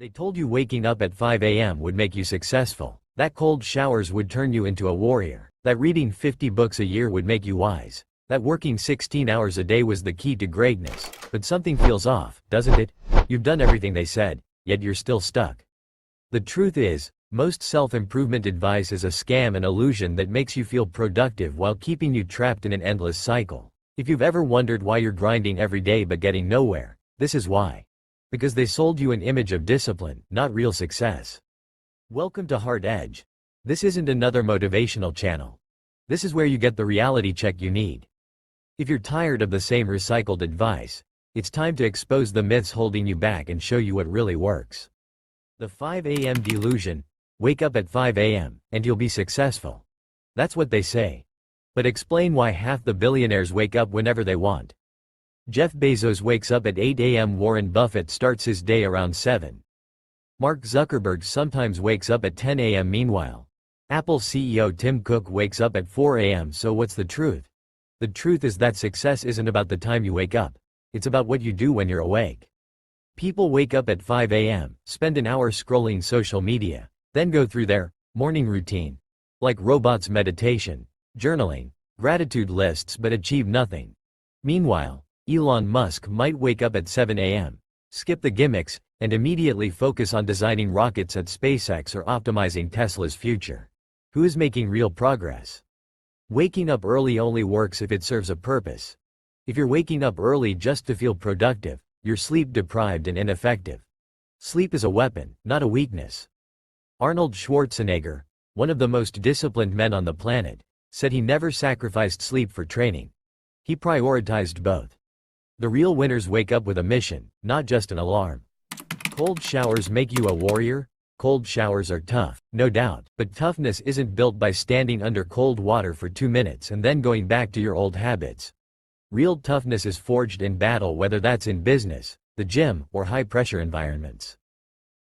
They told you waking up at 5 a.m. would make you successful, that cold showers would turn you into a warrior, that reading 50 books a year would make you wise, that working 16 hours a day was the key to greatness. But something feels off, doesn't it? You've done everything they said, yet you're still stuck. The truth is, most self-improvement advice is a scam and illusion that makes you feel productive while keeping you trapped in an endless cycle. If you've ever wondered why you're grinding every day but getting nowhere, this is why. Because they sold you an image of discipline, not real success. Welcome to Hard Edge. This isn't another motivational channel. This is where you get the reality check you need. If you're tired of the same recycled advice, it's time to expose the myths holding you back and show you what really works. The 5 a.m. delusion: wake up at 5 a.m. and you'll be successful. That's what they say. But explain why half the billionaires wake up whenever they want. Jeff Bezos wakes up at 8 a.m. Warren Buffett starts his day around 7. Mark Zuckerberg sometimes wakes up at 10 a.m. Meanwhile, Apple CEO Tim Cook wakes up at 4 a.m. So what's the truth? The truth is that success isn't about the time you wake up. It's about what you do when you're awake. People wake up at 5 a.m., spend an hour scrolling social media, then go through their morning routine, like robots: meditation, journaling, gratitude lists, but achieve nothing. Meanwhile, Elon Musk might wake up at 7 a.m., skip the gimmicks, and immediately focus on designing rockets at SpaceX or optimizing Tesla's future. Who is making real progress? Waking up early only works if it serves a purpose. If you're waking up early just to feel productive, you're sleep deprived and ineffective. Sleep is a weapon, not a weakness. Arnold Schwarzenegger, one of the most disciplined men on the planet, said he never sacrificed sleep for training. He prioritized both. The real winners wake up with a mission, not just an alarm. Cold showers make you a warrior? Cold showers are tough, no doubt, but toughness isn't built by standing under cold water for 2 minutes and then going back to your old habits. Real toughness is forged in battle, whether that's in business, the gym, or high-pressure environments.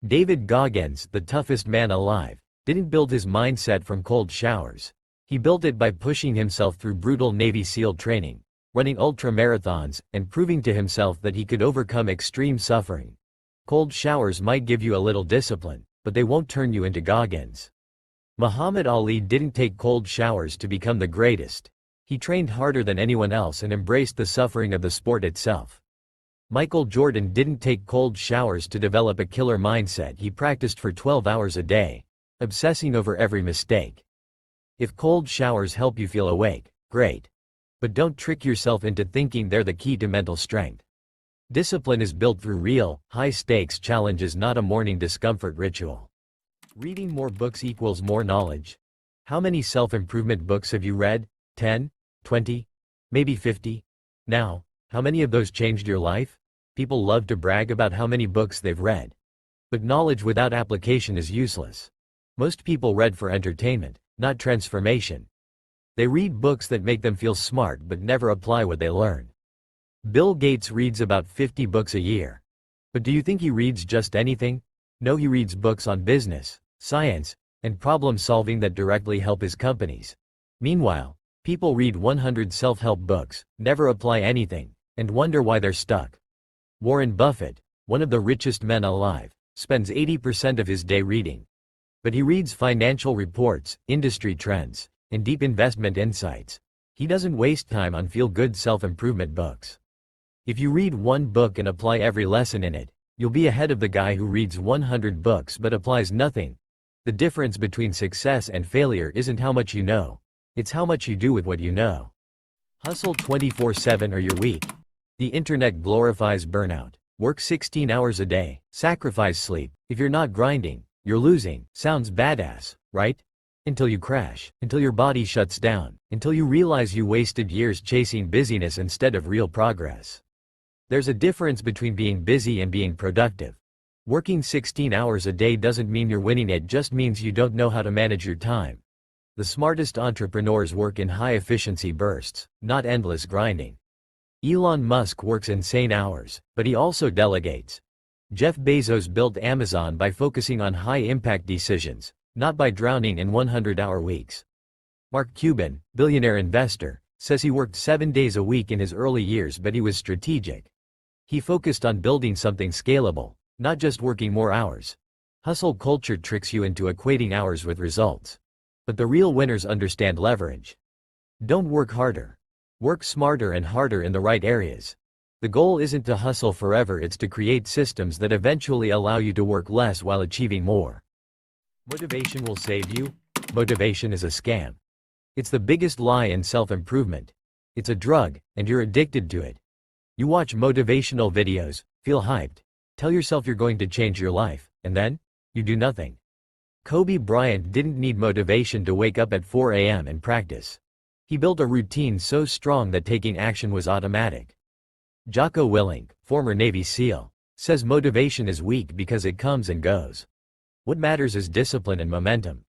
David Goggins, the toughest man alive, didn't build his mindset from cold showers. He built it by pushing himself through brutal Navy SEAL training, running ultra-marathons, and proving to himself that he could overcome extreme suffering. Cold showers might give you a little discipline, but they won't turn you into Goggins. Muhammad Ali didn't take cold showers to become the greatest. He trained harder than anyone else and embraced the suffering of the sport itself. Michael Jordan didn't take cold showers to develop a killer mindset. He practiced for 12 hours a day, obsessing over every mistake. If cold showers help you feel awake, great. But don't trick yourself into thinking they're the key to mental strength. Discipline is built through real, high-stakes challenges, not a morning discomfort ritual. Reading more books equals more knowledge. How many self-improvement books have you read? 10? 20? Maybe 50? Now, how many of those changed your life? People love to brag about how many books they've read. But knowledge without application is useless. Most people read for entertainment, not transformation. They read books that make them feel smart but never apply what they learn. Bill Gates reads about 50 books a year. But do you think he reads just anything? No, he reads books on business, science, and problem solving that directly help his companies. Meanwhile, people read 100 self-help books, never apply anything, and wonder why they're stuck. Warren Buffett, one of the richest men alive, spends 80% of his day reading. But he reads financial reports, industry trends, and deep investment insights. He doesn't waste time on feel-good self-improvement books. If you read one book and apply every lesson in it, you'll be ahead of the guy who reads 100 books but applies nothing. The difference between success and failure isn't how much you know, it's how much you do with what you know. Hustle 24/7 or you're weak. The internet glorifies burnout. Work 16 hours a day, sacrifice sleep. If you're not grinding, you're losing. Sounds badass, right? Until you crash, until your body shuts down, until you realize you wasted years chasing busyness instead of real progress. There's a difference between being busy and being productive. Working 16 hours a day doesn't mean you're winning, it just means you don't know how to manage your time. The smartest entrepreneurs work in high-efficiency bursts, not endless grinding. Elon Musk works insane hours, but he also delegates. Jeff Bezos built Amazon by focusing on high-impact decisions, not by drowning in 100-hour weeks. Mark Cuban, billionaire investor, says he worked 7 days a week in his early years, but he was strategic. He focused on building something scalable, not just working more hours. Hustle culture tricks you into equating hours with results. But the real winners understand leverage. Don't work harder. Work smarter and harder in the right areas. The goal isn't to hustle forever, it's to create systems that eventually allow you to work less while achieving more. Motivation will save you? Motivation is a scam. It's the biggest lie in self-improvement. It's a drug, and you're addicted to it. You watch motivational videos, feel hyped, tell yourself you're going to change your life, and then, you do nothing. Kobe Bryant didn't need motivation to wake up at 4 a.m. and practice. He built a routine so strong that taking action was automatic. Jocko Willink, former Navy SEAL, says motivation is weak because it comes and goes. What matters is discipline and momentum.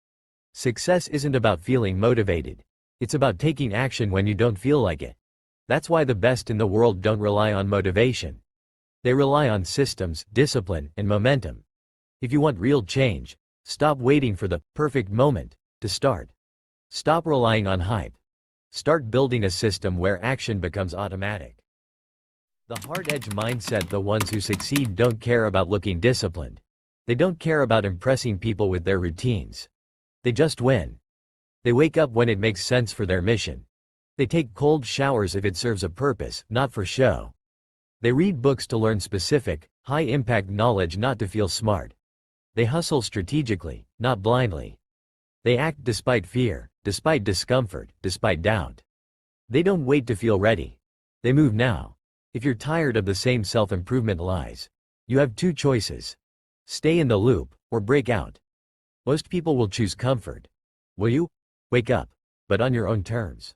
Success isn't about feeling motivated. It's about taking action when you don't feel like it. That's why the best in the world don't rely on motivation. They rely on systems, discipline, and momentum. If you want real change, stop waiting for the perfect moment to start. Stop relying on hype. Start building a system where action becomes automatic. The hard-edge mindset: the ones who succeed don't care about looking disciplined. They don't care about impressing people with their routines. They just win. They wake up when it makes sense for their mission. They take cold showers if it serves a purpose, not for show. They read books to learn specific, high-impact knowledge, not to feel smart. They hustle strategically, not blindly. They act despite fear, despite discomfort, despite doubt. They don't wait to feel ready. They move now. If you're tired of the same self-improvement lies, you have two choices. Stay in the loop, or break out. Most people will choose comfort. Will you? Wake up, but on your own terms.